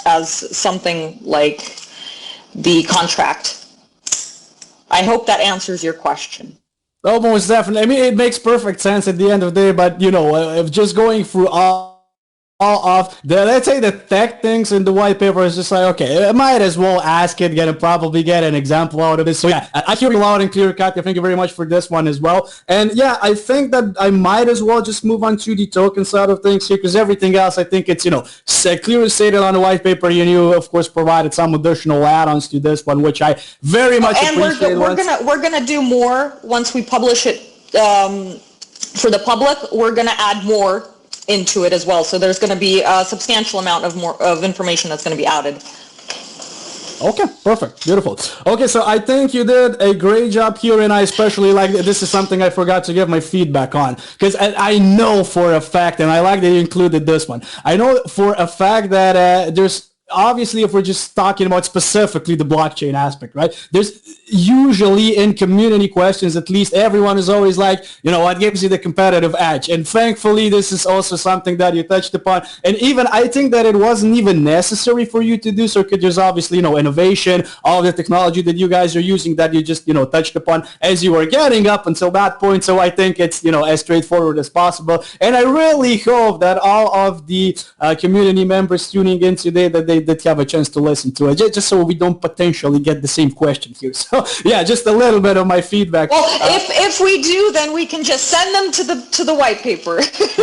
as something like the contract. I hope that answers your question. Almost definitely. I mean, it makes perfect sense at the end of the day, but you know, if just going through all of the, let's say, the tech things in the white paper is just like, okay, I might as well ask it, probably get an example out of this. So yeah, I hear you loud and clear, Katya. Thank you very much for this one as well. And yeah, I think that I might as well just move on to the token side of things here, because everything else, I think it's, you know, clearly stated on the white paper. You of course provided some additional add-ons to this one, which I very much appreciate. And we're gonna do more once we publish it for the public. We're gonna add more into it as well, so there's going to be a substantial amount of information that's going to be added. Okay, perfect, beautiful. Okay, so I think you did a great job here, and I especially like this is something I forgot to give my feedback on, because I know for a fact, and I like that you included this one, I know for a fact that there's obviously, if we're just talking about specifically the blockchain aspect, right? There's usually in community questions, at least everyone is always like, you know, what gives you the competitive edge? And thankfully, this is also something that you touched upon. And even I think that it wasn't even necessary for you to do so, because there's obviously, you know, innovation, all of the technology that you guys are using that you just, you know, touched upon as you were getting up until that point. So I think it's, you know, as straightforward as possible. And I really hope that all of the community members tuning in today, that have a chance to listen to it, just so we don't potentially get the same question here. So yeah, just a little bit of my feedback. Well, if we do, then we can just send them to the white paper.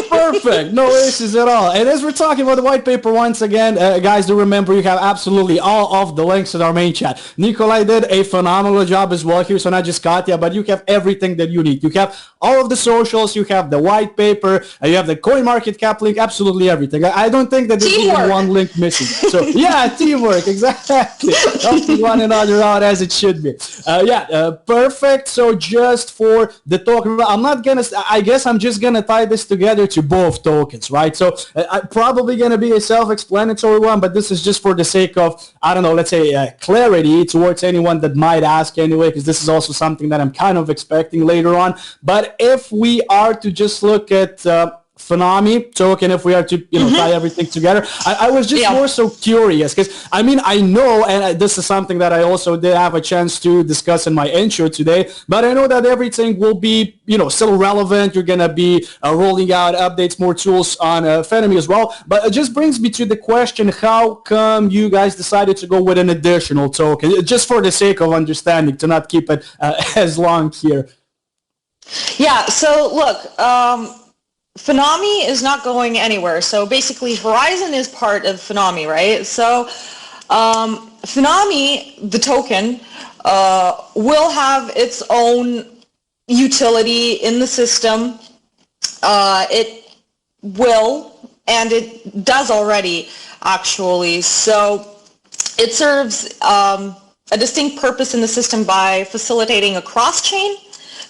Perfect, no issues at all. And as we're talking about the white paper once again, guys, do remember you have absolutely all of the links in our main chat. Nikolai did a phenomenal job as well here, so not just Katya, but you have everything that you need. You have all of the socials, you have the white paper, you have the CoinMarketCap link, absolutely everything. I don't think that there's even one link missing. So yeah, teamwork, exactly. Helping one another out as it should be. Perfect. So just for the token, I guess I'm just gonna tie this together to both tokens, right? So I'm probably gonna be a self-explanatory one, but this is just for the sake of, I don't know, let's say clarity towards anyone that might ask anyway, because this is also something that I'm kind of expecting later on. But if we are to just look at FENOMY token, if we are to, you know, tie everything together, I was just more so curious, because I mean, I know, and this is something that I also did have a chance to discuss in my intro today, but I know that everything will be, you know, still relevant. You're gonna be rolling out updates, more tools on FENOMY as well. But it just brings me to the question, how come you guys decided to go with an additional token, just for the sake of understanding, to not keep it as long here? Yeah, so look, FENOMY is not going anywhere. So basically, Horizon is part of FENOMY, right? So FENOMY, the token, will have its own utility in the system. It will, and it does already, actually. So it serves a distinct purpose in the system by facilitating a cross-chain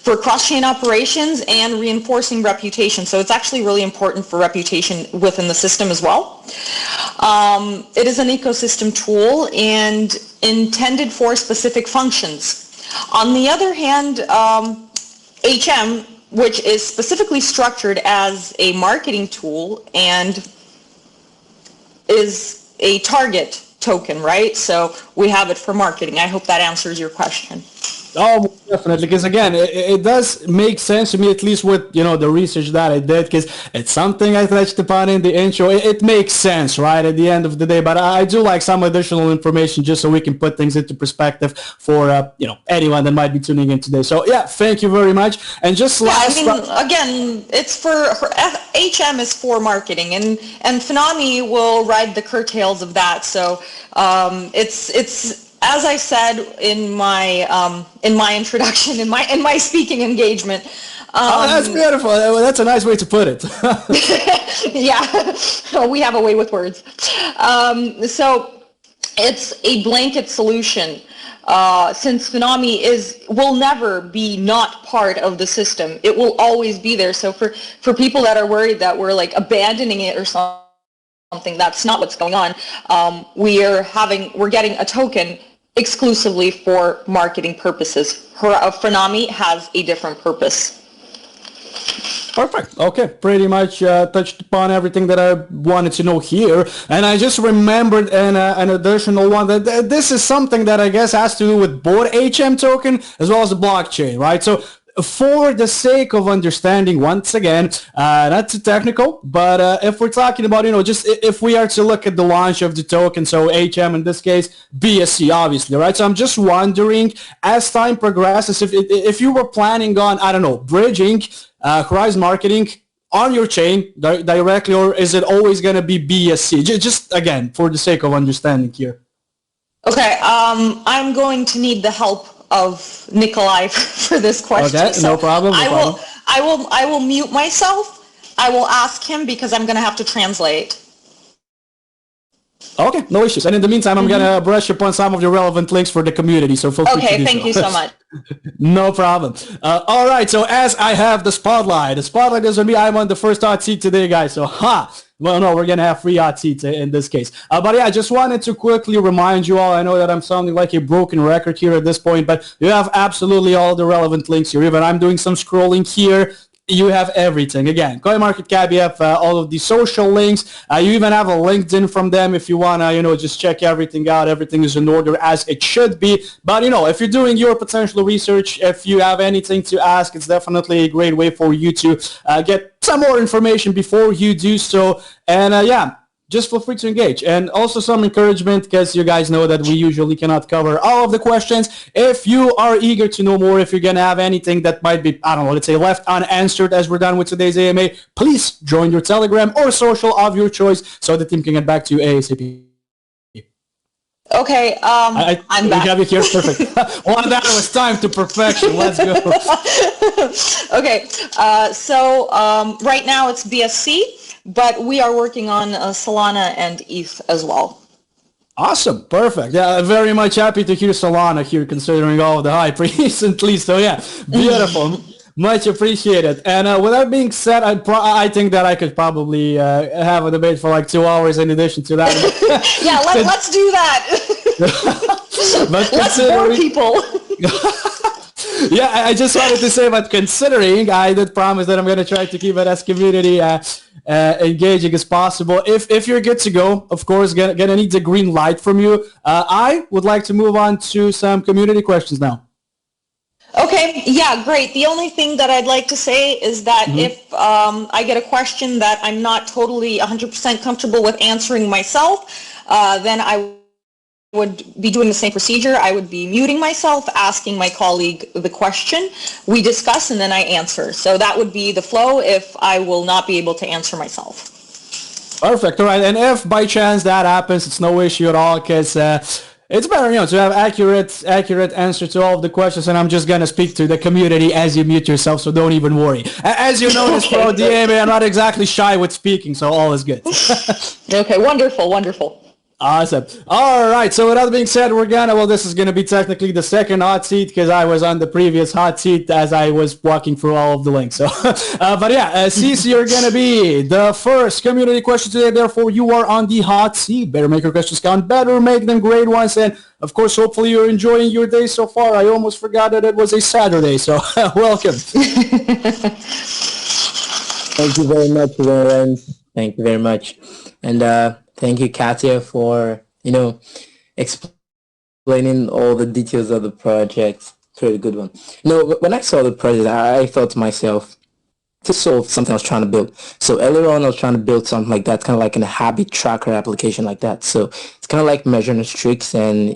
for cross-chain operations and reinforcing reputation. So it's actually really important for reputation within the system as well. It is an ecosystem tool and intended for specific functions. On the other hand, HM, which is specifically structured as a marketing tool and is a target token, right? So we have it for marketing. I hope that answers your question. Oh, definitely, because again, it does make sense to me, at least with, you know, the research that I did, because it's something I touched upon in the intro. It makes sense, right, at the end of the day, but I do like some additional information just so we can put things into perspective for, you know, anyone that might be tuning in today. So yeah, thank you very much. And just last... I mean, again, it's for HM is for marketing, and FENOMY will ride the curtails of that. So it's as I said in my introduction, in my speaking engagement. Oh, that's beautiful. That's a nice way to put it. Yeah, we have a way with words. So it's a blanket solution. Since FENOMY will never be not part of the system, it will always be there. So for people that are worried that we're like abandoning it or something, that's not what's going on. We're getting a token exclusively for marketing purposes. FENOMY has a different purpose. Perfect. Okay, pretty much touched upon everything that I wanted to know here, and I just remembered an additional one that this is something that I guess has to do with both HM token as well as the blockchain, right? So for the sake of understanding, once again, not too technical, but if we're talking about, just if we are to look at the launch of the token, so HM in this case, BSC, obviously, right? So I'm just wondering, as time progresses, if you were planning on, I don't know, bridging Horizon Marketing on your chain directly, or is it always going to be BSC? Just again, for the sake of understanding here. Okay, I'm going to need the help of Nikolai for this question. Okay, no problem. I will mute myself. I will ask him because I'm going to have to translate. Okay, no issues. And in the meantime, I'm going to brush upon some of the relevant links for the community. So feel free to do so. Okay, thank you so much. No problem. All right, so as I have the spotlight is on me. I'm on the first hot seat today, guys. So, well, no, we're going to have 3 hot seats in this case. But yeah, I just wanted to quickly remind you all, I know that I'm sounding like a broken record here at this point, but you have absolutely all the relevant links here. Even I'm doing some scrolling here. You have everything. Again, CoinMarketCap, you have all of the social links. You even have a LinkedIn from them if you want to, just check everything out. Everything is in order as it should be. But, if you're doing your potential research, if you have anything to ask, it's definitely a great way for you to get some more information before you do so. And, yeah. Just feel free to engage. And also some encouragement, because you guys know that we usually cannot cover all of the questions. If you are eager to know more, if you're going to have anything that might be, I don't know, let's say left unanswered as we're done with today's AMA, please join your Telegram or social of your choice so the team can get back to you ASAP. Okay, I'm back. We have you here. Perfect. Well, that was time to perfection. Let's go. Okay, so right now it's BSC. But we are working on Solana and ETH as well. Awesome. Perfect. Yeah, very much happy to hear Solana here, considering all the hype recently. So yeah, beautiful. Much appreciated. And with that being said, I think that I could probably have a debate for like 2 hours in addition to that. Yeah, let's do that. But let's bore people. Yeah, I just wanted to say, but considering I did promise that I'm going to try to keep it as community engaging as possible. If you're good to go, of course, gonna need the green light from you. I would like to move on to some community questions now. Okay, yeah, great. The only thing that I'd like to say is that if I get a question that I'm not totally 100% comfortable with answering myself, then I would be doing the same procedure. I would be muting myself, asking my colleague the question. We discuss and then I answer. So that would be the flow if I will not be able to answer myself. Perfect. All right. And if by chance that happens, it's no issue at all, because it's better, to have accurate answer to all of the questions. And I'm just going to speak to the community as you mute yourself. So don't even worry. As you notice, for the AMA, I'm not exactly shy with speaking. So all is good. Okay. Wonderful. Wonderful. Awesome. All right. So with that being said, this is going to be technically the second hot seat, because I was on the previous hot seat as I was walking through all of the links. So, but yeah, Cece, you're going to be the first community question today. Therefore, you are on the hot seat. Better make your questions count. Better make them great ones. And of course, hopefully you're enjoying your day so far. I almost forgot that it was a Saturday. So welcome. Thank you very much, Lauren. Thank you very much. And, thank you, Katya, for, explaining all the details of the project. It's a really good one. When I saw the project, I thought to myself, to solve something I was trying to build. So earlier on, I was trying to build something like that, kind of like a habit tracker application like that. So it's kind of like measuring streaks and,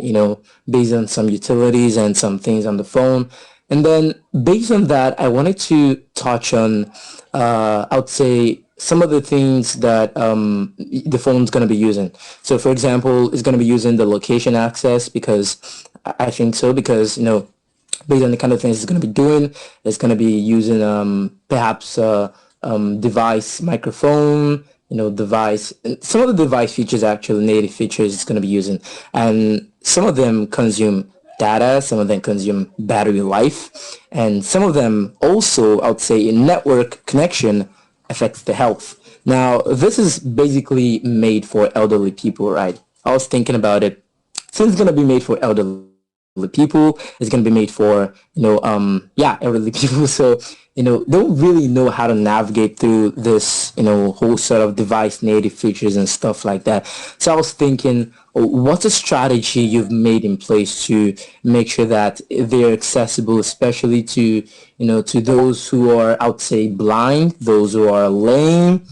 based on some utilities and some things on the phone. And then based on that, I wanted to touch on, I would say, some of the things that the phone's going to be using. So for example, it's going to be using the location access, because I think so, because, based on the kind of things it's going to be doing, it's going to be using perhaps device microphone, device, some of the device features, actually native features it's going to be using. And some of them consume data, some of them consume battery life, and some of them also, I would say, in network connection affects the health. Now, this is basically made for elderly people, right? I was thinking about it. Since it's going to be made for elderly people. It's going to be made for, elderly people. So, don't really know how to navigate through this, whole sort of device native features and stuff like that. So I was thinking, what's a strategy you've made in place to make sure that they're accessible, especially to, to those who are, I would say, blind, those who are lame?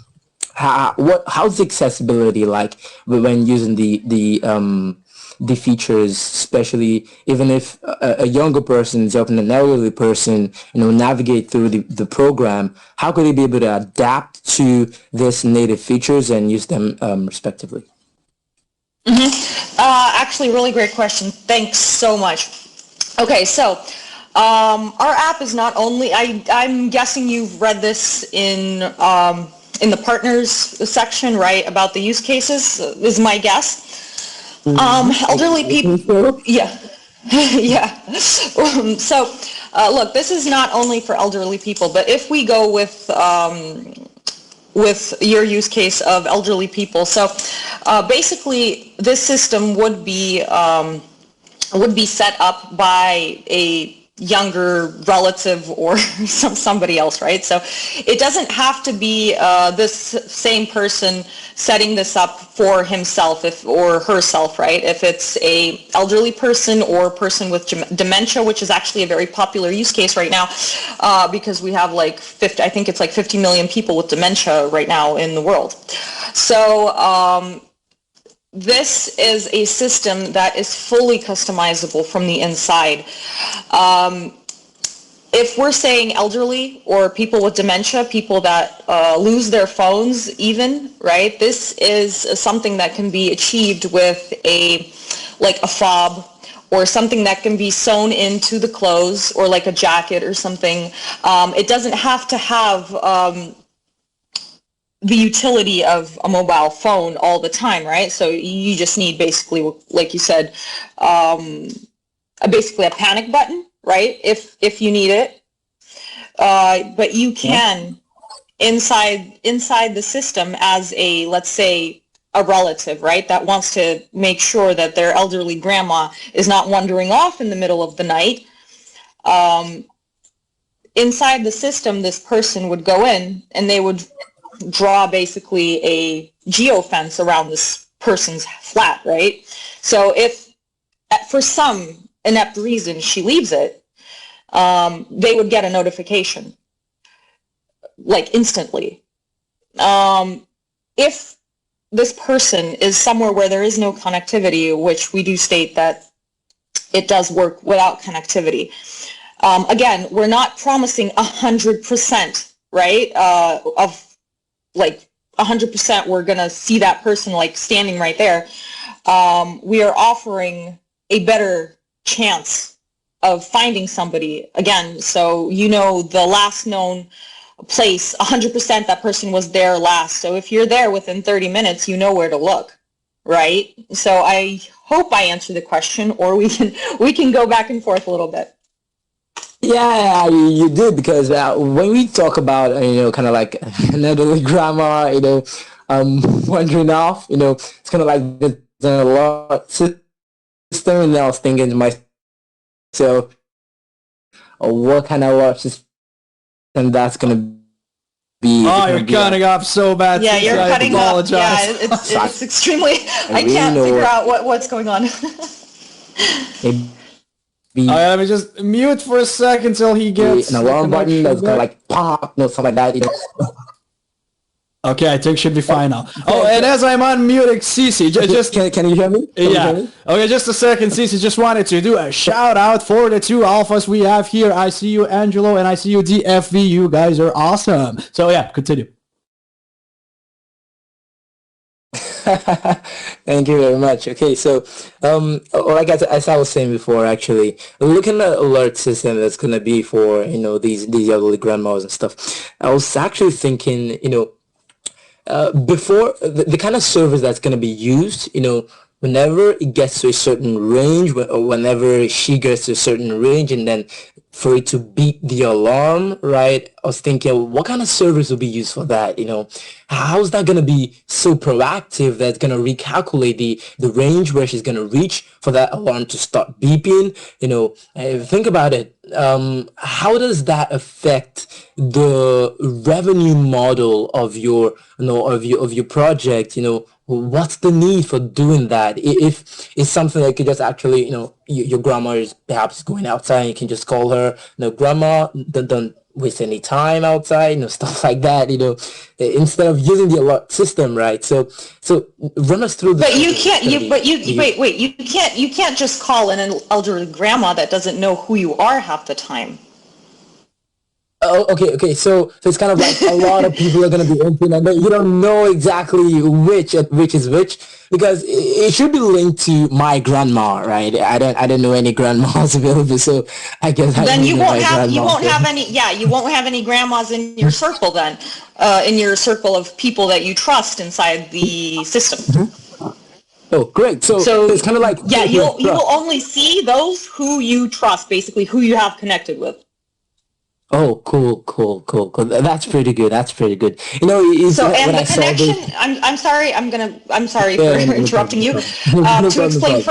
How's the accessibility like when using the features, especially even if a younger person is helping an elderly person, navigate through the program? How could they be able to adapt to this native features and use them respectively? Actually, really great question. Thanks so much. Okay, so our app is not only, I'm guessing you've read this in the partners section, right, about the use cases, is my guess. Elderly people, yeah, yeah. So, look, this is not only for elderly people, but if we go with your use case of elderly people, so basically, this system would be set up by a younger relative or somebody else, right? So it doesn't have to be this same person setting this up for himself or herself, right? If it's a elderly person or person with dementia, which is actually a very popular use case right now, because we have like 50, I think it's like 50 million people with dementia right now in the world. So this is a system that is fully customizable from the inside. If we're saying elderly or people with dementia, people that lose their phones even, right? This is something that can be achieved with a fob or something that can be sewn into the clothes or like a jacket or something. It doesn't have to have the utility of a mobile phone all the time, right? So you just need basically, like you said, basically a panic button, right? If you need it, but you can inside the system as a, let's say, a relative, right? That wants to make sure that their elderly grandma is not wandering off in the middle of the night. Inside the system, this person would go in and they would draw basically a geofence around this person's flat, right? So if for some inept reason she leaves it, they would get a notification like instantly. If this person is somewhere where there is no connectivity, which we do state that it does work without connectivity. Again, we're not promising 100%, right? Of like 100% we're going to see that person like standing right there. We are offering a better chance of finding somebody again. So, the last known place, 100% that person was there last. So if you're there within 30 minutes, you know where to look, right? So I hope I answered the question, or we can go back and forth a little bit. Yeah, you did, because when we talk about, kind of like an elderly grandma, wandering off, it's kind of like there's a lot system, and I was thinking to myself, what kind of watch system that's going to be. Oh, you're cutting off so bad. Yeah, you're cutting off. Yeah, it's extremely, I can't figure out what's going on. Let me just mute for a second till he gets an alarm button that's gonna like pop, something like that. Okay, I think should be fine now. Oh, and as I'm unmuting Cece, just can you hear me? Okay, just a second, Cece. Just wanted to do a shout out for the two alphas we have here. I see you, Angelo, and I see you, DFV. You guys are awesome. So yeah, continue. Thank you very much. Okay, so like as I was saying before, actually, looking at alert system that's gonna be for these elderly grandmas and stuff, I was actually thinking, before the kind of service that's gonna be used, whenever it gets to a certain range, or whenever she gets to a certain range, and then for it to beat the alarm, right? I was thinking, what kind of service would be used for that? How's that going to be so proactive that's going to recalculate the range where she's going to reach for that alarm to start beeping? Think about it. How does that affect the revenue model of your, of your project? What's the need for doing that? If it's something that could just actually, your grandma is perhaps going outside and you can just call her, grandma, don't waste any time outside, stuff like that, instead of using the alert system, right? So run us through the. But you can't, you can't just call an elderly grandma that doesn't know who you are half the time. Oh, okay. So it's kind of like a lot of people are going to be open, and you don't know exactly which is which, because it should be linked to my grandma, right? I don't know any grandmas available, so I guess then you won't have any grandmas in your circle then, in your circle of people that you trust inside the system. Mm-hmm. Oh, great. So it's kind of like you will only see those who you trust, basically who you have connected with. Oh, cool. That's pretty good. So and the connection, I'm sorry for interrupting you. To explain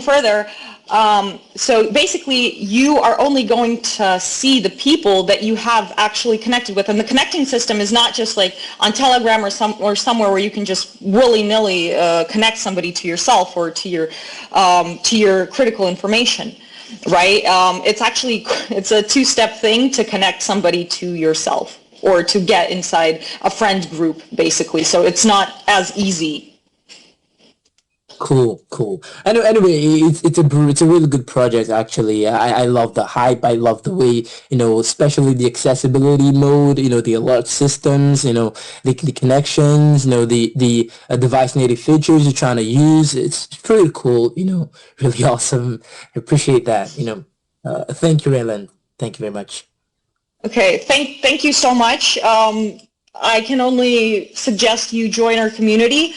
further, so basically you are only going to see the people that you have actually connected with, and the connecting system is not just like on Telegram or somewhere where you can just willy-nilly connect somebody to yourself or to your critical information. Right? It's a two-step thing to connect somebody to yourself or to get inside a friend group, basically. So it's not as easy. Cool. Anyway, it's a really good project, actually. I love the hype. I love the way, especially the accessibility mode, the alert systems, the connections, the device native features you're trying to use. It's pretty cool, really awesome. I appreciate that, Thank you, Raylan. Thank you very much. Okay, thank you so much. I can only suggest you join our community.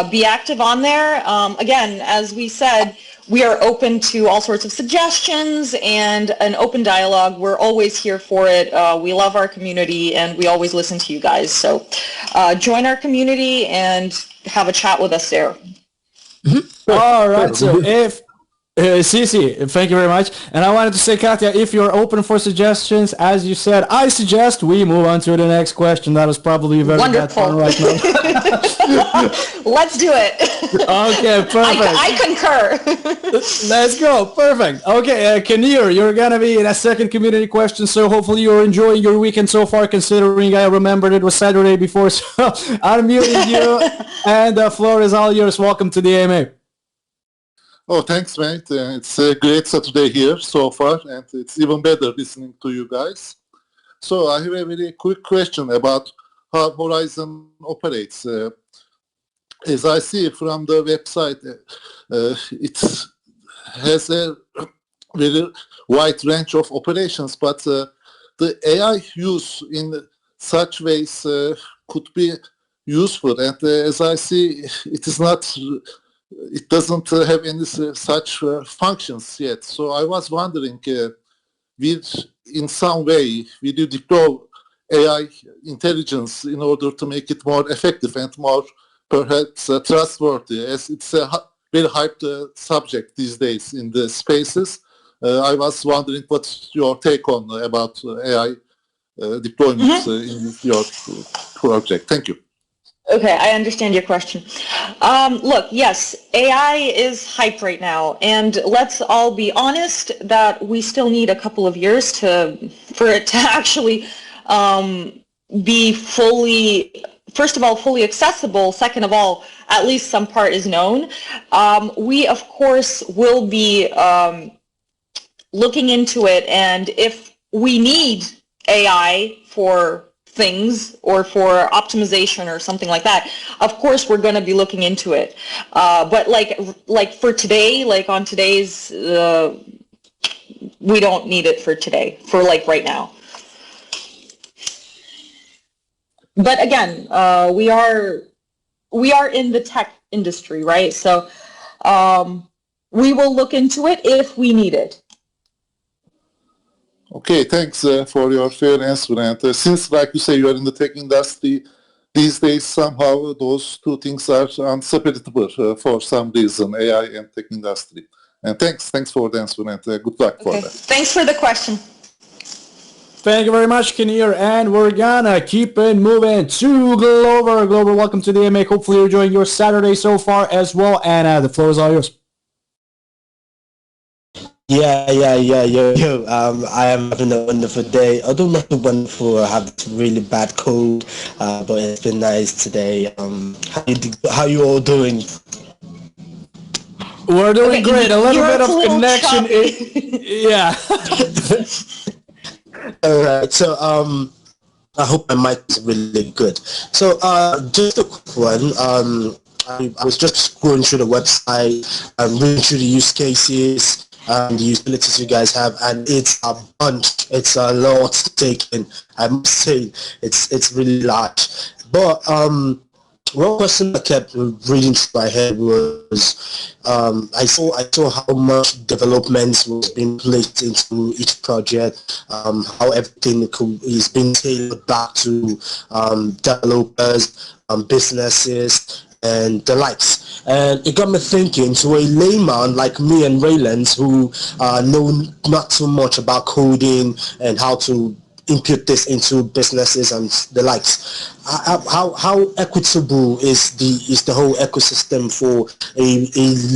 Be active on there. Again, as we said, we are open to all sorts of suggestions and an open dialogue. We're always here for it. We love our community and we always listen to you guys. So join our community and have a chat with us there. Mm-hmm. All right. So if Cici, thank you very much. And I wanted to say, Katya, if you're open for suggestions, as you said, I suggest we move on to the next question. That is probably very wonderful. Bad fun right now. Let's do it. Okay, perfect. I concur. Let's go. Perfect. Okay, Kinnear, you're going to be in a second community question, so hopefully you're enjoying your weekend so far, considering I remembered it was Saturday before, so I'm muting you, and the floor is all yours. Welcome to the AMA. Oh, thanks, mate. It's a great Saturday here so far, and it's even better listening to you guys. So I have a very quick question about how Horizon operates. As I see from the website, it has a very wide range of operations, but the AI use in such ways could be useful. And as I see, it doesn't have any such functions yet. So I was wondering, in some way, will you deploy AI intelligence in order to make it more effective and more perhaps trustworthy, as it's a very hyped subject these days in the spaces. I was wondering what's your take on about AI deployment in your project. Thank you. Okay, I understand your question. Look, yes, AI is hype right now, and let's all be honest that we still need a couple of years for it to actually be first of all, fully accessible. Second of all, at least some part is known. We, of course, will be looking into it, and if we need AI for things or for optimization or something like that, of course we're going to be looking into it. But like for today, like on today's, we don't need it for today, for like right now. But again, we are in the tech industry, right? So we will look into it if we need it. Okay, thanks for your fair answer. And since, like you say, you are in the tech industry, these days somehow those two things are inseparable for some reason, AI and tech industry. And thanks for the answer, and good luck for Okay, that. thanks for the question. Thank you very much, Kinnear, and we're gonna keep it moving to Glover. Glover, welcome to the AMA. Hopefully you're enjoying your Saturday so far as well, and the floor is all yours. Yo. I am having a wonderful day. Although not too wonderful, I have this really bad cold, but it's been nice today. How you all doing? We're doing Okay, great. A little bit yours of a little connection. choppy. Yeah. All right. So I hope my mic is really good. So just a quick one. I was just going through the website, reading through the use cases, the utilities you guys have, and it's a bunch. It's a lot to take in. I must say, it's really large. But one question that kept reading through my head was I saw how much development was being placed into each project, how everything is being tailored back to developers, businesses, and the likes. And it got me thinking, to a layman like me and Raylands, who know not too much about coding and how to input this into businesses and the likes. How equitable is the whole ecosystem for a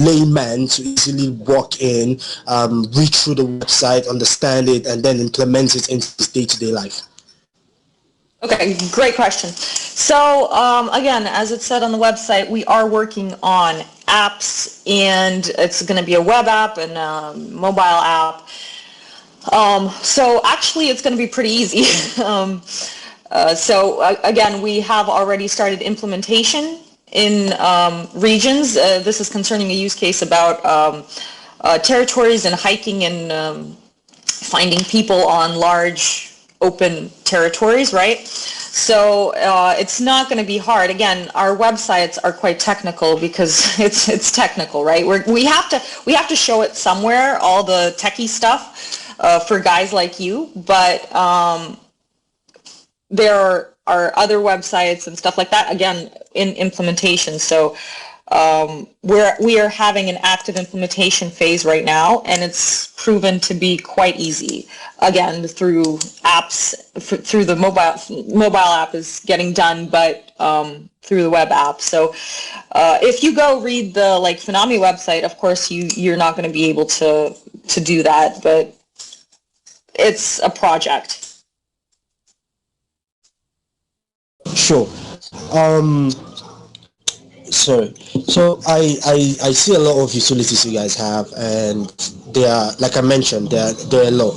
layman to easily walk in, read through the website, understand it, and then implement it into his day-to-day life? Okay, great question. So again, as it said on the website, we are working on apps, and it's going to be a web app and a mobile app. So actually it's going to be pretty easy. Again, we have already started implementation in regions. This is concerning a use case about territories and hiking and finding people on large open territories, right? So it's not going to be hard. Again, our websites are quite technical because it's technical, right? We have to show it somewhere, all the techie stuff. For guys like you, but there are other websites and stuff like that, again, in implementation. So we are having an active implementation phase right now, and it's proven to be quite easy. Again, through apps, through the mobile app is getting done, but through the web app. So if you go read the FENOMY website, of course you're not going to be able to do that, but it's a project. Sure. Sorry. So I see a lot of utilities you guys have, and they are, like I mentioned, they're a lot.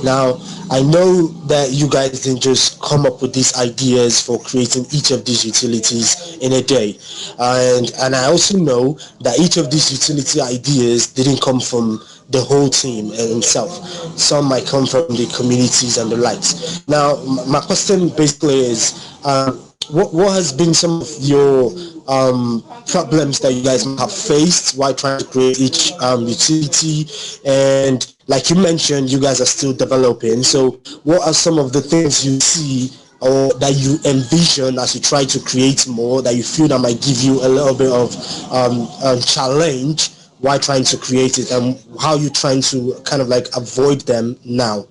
Now I know that you guys didn't just come up with these ideas for creating each of these utilities in a day, and I also know that each of these utility ideas didn't come from the whole team itself. Some might come from the communities and the likes. Now my question basically is, what has been some of your problems that you guys have faced while trying to create each utility? And like you mentioned, you guys are still developing. So what are some of the things you see or that you envision as you try to create more, that you feel that might give you a little bit of challenge while trying to create it, and how you're trying to kind of avoid them now?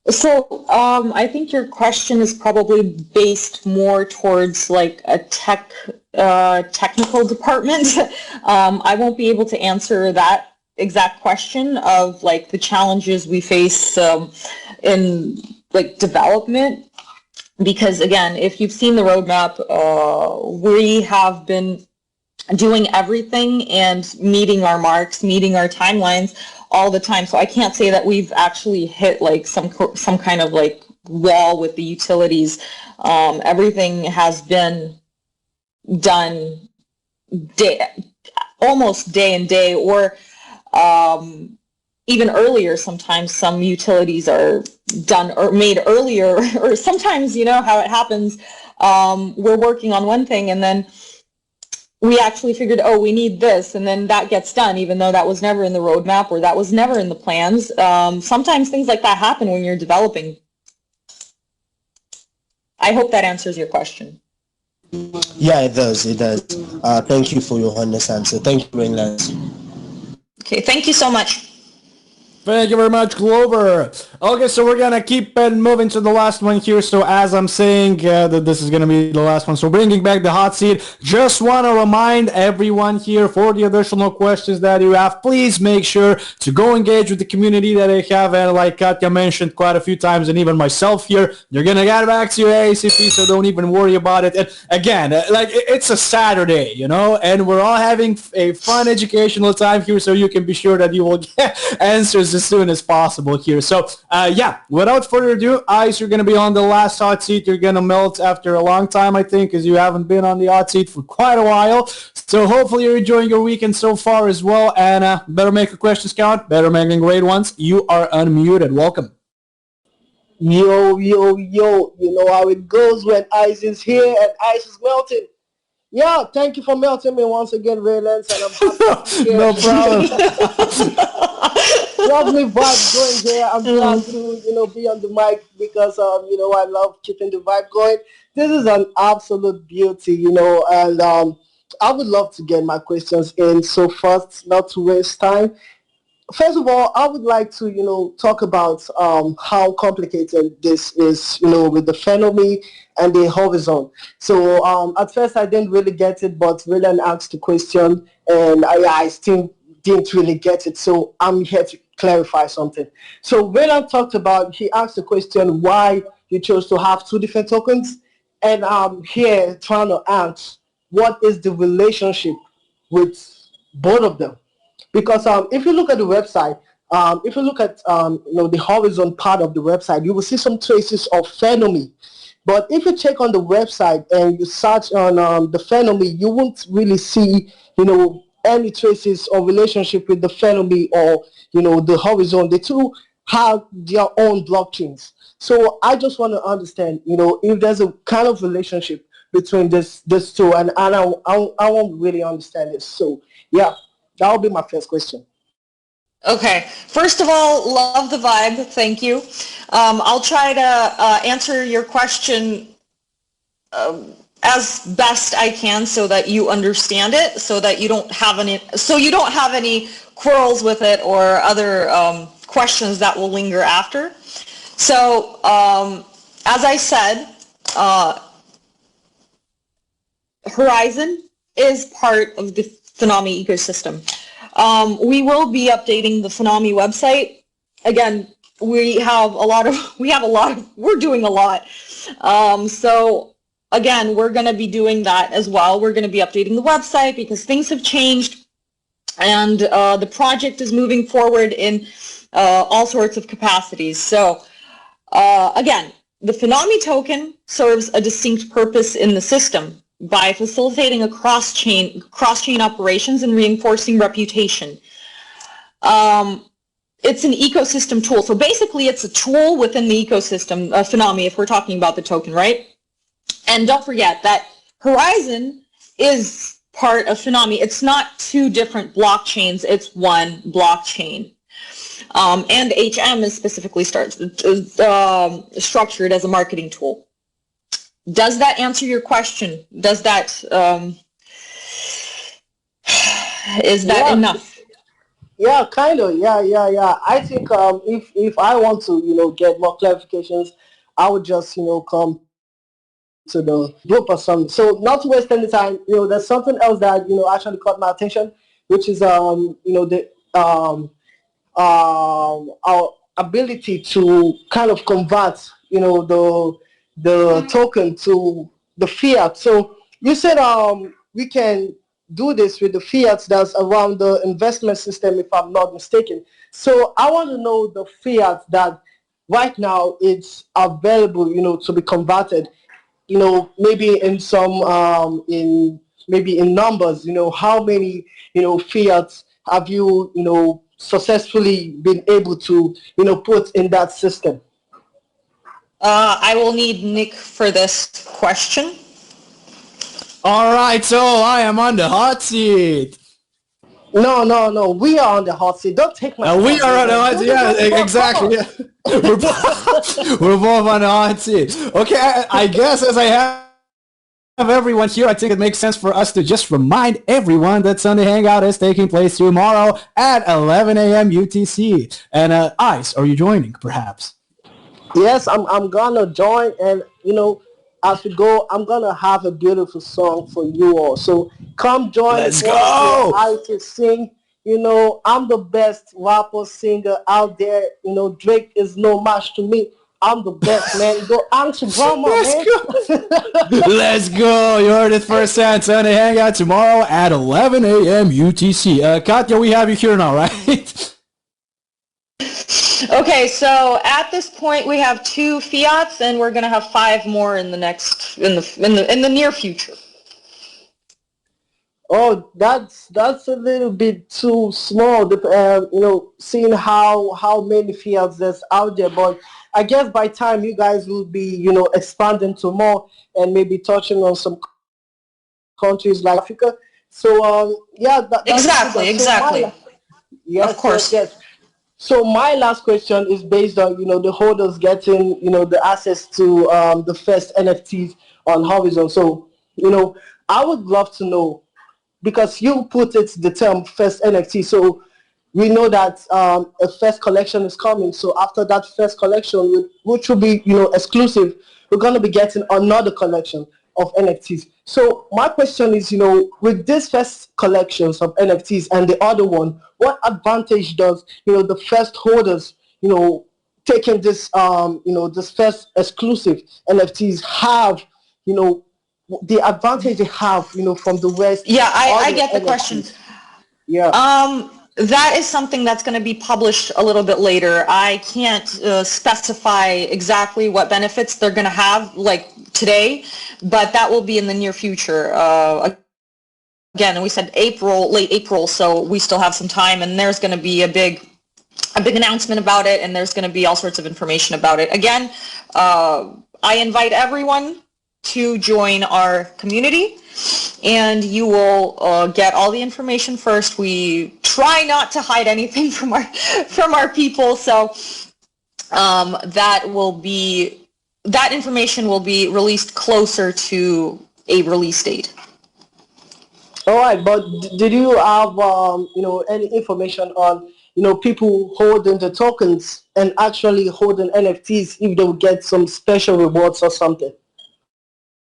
So I think your question is probably based more towards a technical department. I won't be able to answer that exact question of the challenges we face in development, because again, if you've seen the roadmap, we have been doing everything and meeting our marks, meeting our timelines all the time. So I can't say that we've actually hit some kind of wall with the utilities. Everything has been done almost day and day, or even earlier. Sometimes some utilities are done or made earlier, or sometimes, you know how it happens. We're working on one thing, and then we actually figured, oh, we need this, and then that gets done, even though that was never in the roadmap or that was never in the plans. Sometimes things like that happen when you're developing. I hope that answers your question. Yeah, it does. It does. Thank you for your honest answer. Thank you, Rainlands. Okay, thank you so much. Thank you very much, Clover. Okay, so we're gonna keep moving to the last one here. So as I'm saying, that this is gonna be the last one. So bringing back the hot seat. Just want to remind everyone here, for the additional questions that you have, please make sure to go engage with the community that I have. And like Katya mentioned quite a few times, and even myself here, they're gonna get back to you ASAP. So don't even worry about it. And again, like it's a Saturday, you know, and we're all having a fun educational time here. So you can be sure that you will get answers as soon as possible here. So yeah, without further ado, Ice, you're going to be on the last hot seat. You're going to melt after a long time, I think, because you haven't been on the hot seat for quite a while. So hopefully you're enjoying your weekend so far as well. And better make your questions count. Better make them great ones. You are unmuted. Welcome. Yo, yo, yo, you know how it goes when ice is here and ice is melting. Yeah, thank you for melting me once again, Raylands, and I'm happy to be here. No problem. Lovely vibe going here. I'm glad to, be on the mic because, I love keeping the vibe going. This is an absolute beauty, and I would love to get my questions in. So first, not to waste time, first of all, I would like to, talk about how complicated this is, with the FENOMY and the horizon. So at first I didn't really get it, but Rylan asked the question and I still didn't really get it. So I'm here to clarify something. So Rylan talked about, he asked the question why you chose to have two different tokens. And I'm here trying to ask, what is the relationship with both of them? Because if you look at the website, if you look at the horizon part of the website, you will see some traces of FENOMY. But if you check on the website and you search on the FENOMY, you won't really see any traces or relationship with the FENOMY or the horizon. The two have their own blockchains. So I just want to understand if there's a kind of relationship between this two, and I won't really understand this. So yeah. That will be my first question. Okay. First of all, love the vibe. Thank you. I'll try to answer your question as best I can so that you understand it, so that you don't have any quarrels with it or other questions that will linger after. So as I said, Horizon is part of the FENOMY ecosystem. We will be updating the FENOMY website. Again, we're doing a lot. So again, we're going to be doing that as well. We're going to be updating the website because things have changed, and the project is moving forward in all sorts of capacities. So again, the FENOMY token serves a distinct purpose in the system by facilitating a cross-chain operations and reinforcing reputation. It's an ecosystem tool. So basically it's a tool within the ecosystem, FENOMY, if we're talking about the token, right? And don't forget that Horizon is part of FENOMY. It's not two different blockchains, it's one blockchain. And HM is specifically structured as a marketing tool. Does that answer your question? Does that, is that enough? Yeah, kind of. Yeah. I think if I want to, get more clarifications, I would just, come to the group or something. So not to waste any time, there's something else that, actually caught my attention, which is, our ability to kind of convert, the token to the fiat. So you said we can do this with the fiat that's around the investment system, if I'm not mistaken. So I want to know the fiat that right now it's available, to be converted, maybe in some maybe in numbers, how many fiats have you successfully been able to put in that system? I will need Nick for this question. All right, so I am on the hot seat. No. We are on the hot seat. Don't take my We spot, are on the man. hot seat. Yeah, exactly. Yeah. We're both on the hot seat. Okay, I guess as I have everyone here, I think it makes sense for us to just remind everyone that Sunday Hangout is taking place tomorrow at 11 a.m. UTC. And Ice, are you joining, perhaps? Yes, I'm gonna join, and as we go, I'm gonna have a beautiful song for you all. So come join Let's once go! I can sing. I'm the best rapper singer out there. Drake is no match to me. I'm the best, man. Go answer grandma, Let's man. go! Let's go! You heard it first hand. Sunday Hangout tomorrow at 11 a.m. UTC. Katya, we have you here now, right? Okay, so at this point we have 2 fiats, and we're gonna have 5 more in the near future. Oh, that's a little bit too small. Seeing how many fields there's out there. But I guess by time you guys will be, expanding to more and maybe touching on some countries like Africa. So yeah, that's Exactly, good. exactly. Yes, Of course. yes. So my last question is based on the holders getting the access to the first NFTs on Horizon. So I would love to know, because you put it the term first NFT. So we know that a first collection is coming. So after that first collection, which will be exclusive, we're going to be getting another collection of NFTs. So my question is, with this first collections of NFTs and the other one, what advantage does the first holders taking this this first exclusive NFTs have the advantage they have from the West? Yeah, I get the NFTs? question. Yeah. That is something that's going to be published a little bit later. I can't specify exactly what benefits they're going to have like today, but that will be in the near future. Again, we said late April, so we still have some time, and there's going to be a big announcement about it, and there's going to be all sorts of information about it. Again, I invite everyone to join our community, and you will get all the information first. We try not to hide anything from our people, so that information will be released closer to a release date. All right, but did you have any information on people holding the tokens and actually holding NFTs, if they'll get some special rewards or something?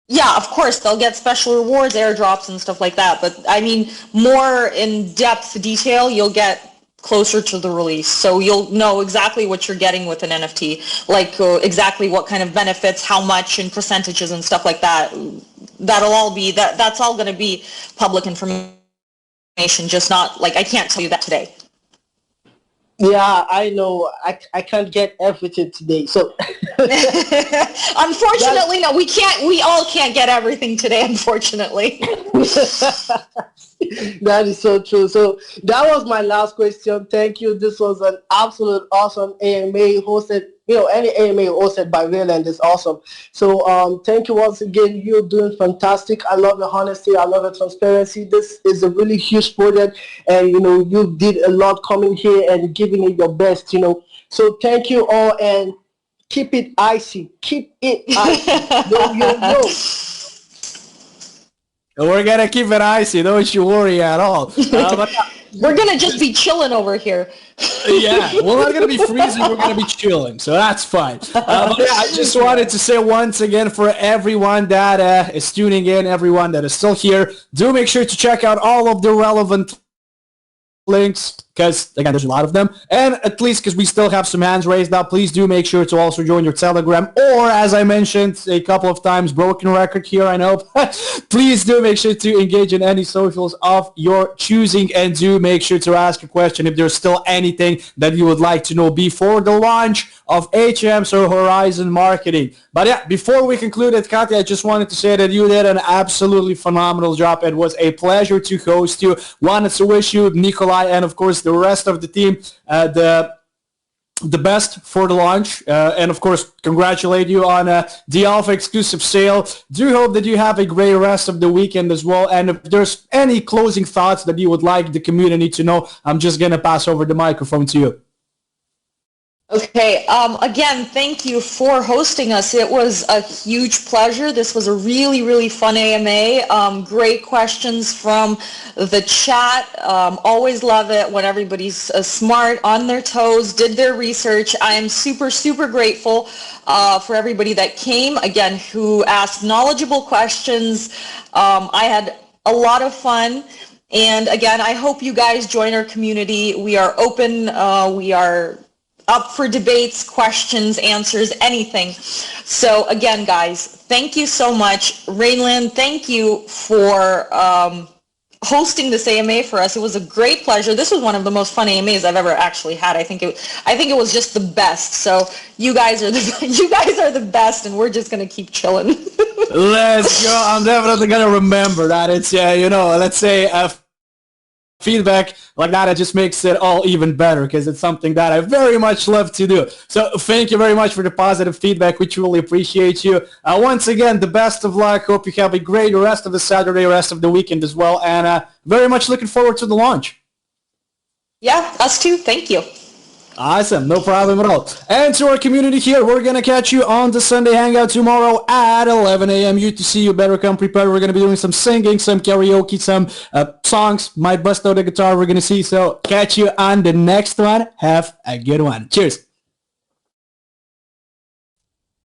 Yeah, of course, they'll get special rewards, airdrops, and stuff like that. But I mean, more in-depth detail, you'll get closer to the release. So you'll know exactly what you're getting with an NFT, like exactly what kind of benefits, how much, and percentages and stuff like that. That's all going to be public information, just not, like, I can't tell you that today. Yeah, I know. I can't get everything today. So unfortunately, no, we all can't get everything today, unfortunately. That is so true. So that was my last question. Thank you. This was an absolute awesome AMA hosted. Any AMA hosted by Wayland is awesome. So thank you once again. You're doing fantastic. I love your honesty. I love your transparency. This is a really huge project, and you did a lot coming here and giving it your best. So thank you all, and keep it icy. Keep it icy. Yo. We're going to keep it icy. Don't you worry at all. But we're going to just be chilling over here. Yeah, we're not going to be freezing. We're going to be chilling. So that's fine. But yeah, I just wanted to say once again, for everyone that is tuning in, everyone that is still here, do make sure to check out all of the relevant links, because again, there's a lot of them, and at least because we still have some hands raised up, please do make sure to also join your Telegram, or as I mentioned a couple of times, broken record here, I know, please do make sure to engage in any socials of your choosing, and do make sure to ask a question if there's still anything that you would like to know before the launch of HMs or Horizon Marketing. But yeah, before we conclude it, Katya, I just wanted to say that you did an absolutely phenomenal job. It was a pleasure to host you. Wanted to wish you, Nikolai, and of course the rest of the team, the the best for the launch, and of course congratulate you on the alpha exclusive sale. Do hope that you have a great rest of the weekend as well, and if there's any closing thoughts that you would like the community to know, I'm just gonna pass over the microphone to you. Okay, again, thank you for hosting us. It was a huge pleasure. This was a really, really fun AMA. Great questions from the chat. Always love it when everybody's smart, on their toes, did their research. I am super, super grateful for everybody that came, again, who asked knowledgeable questions. I had a lot of fun. And again, I hope you guys join our community. We are open. We are up for debates, questions, answers, anything. So again, guys, thank you so much. Rainland, thank you for hosting this AMA for us. It was a great pleasure. This was one of the most fun AMAs I've ever actually had. I think it was just the best. So you guys are the best, and we're just gonna keep chilling. Let's go. I'm definitely gonna remember that. It's let's say feedback like that, it just makes it all even better because it's something that I very much love to do. So thank you very much for the positive feedback. We truly appreciate you. Once again, the best of luck. Hope you have a great rest of the Saturday, rest of the weekend as well, and very much looking forward to the launch. Yeah, us too. Thank you. Awesome, no problem at all. And to our community here, we're going to catch you on the Sunday Hangout tomorrow at 11 a.m. UTC. You better come prepared. We're going to be doing some singing, some karaoke, some songs. Might bust out the guitar. We're going to see. So catch you on the next one. Have a good one. Cheers.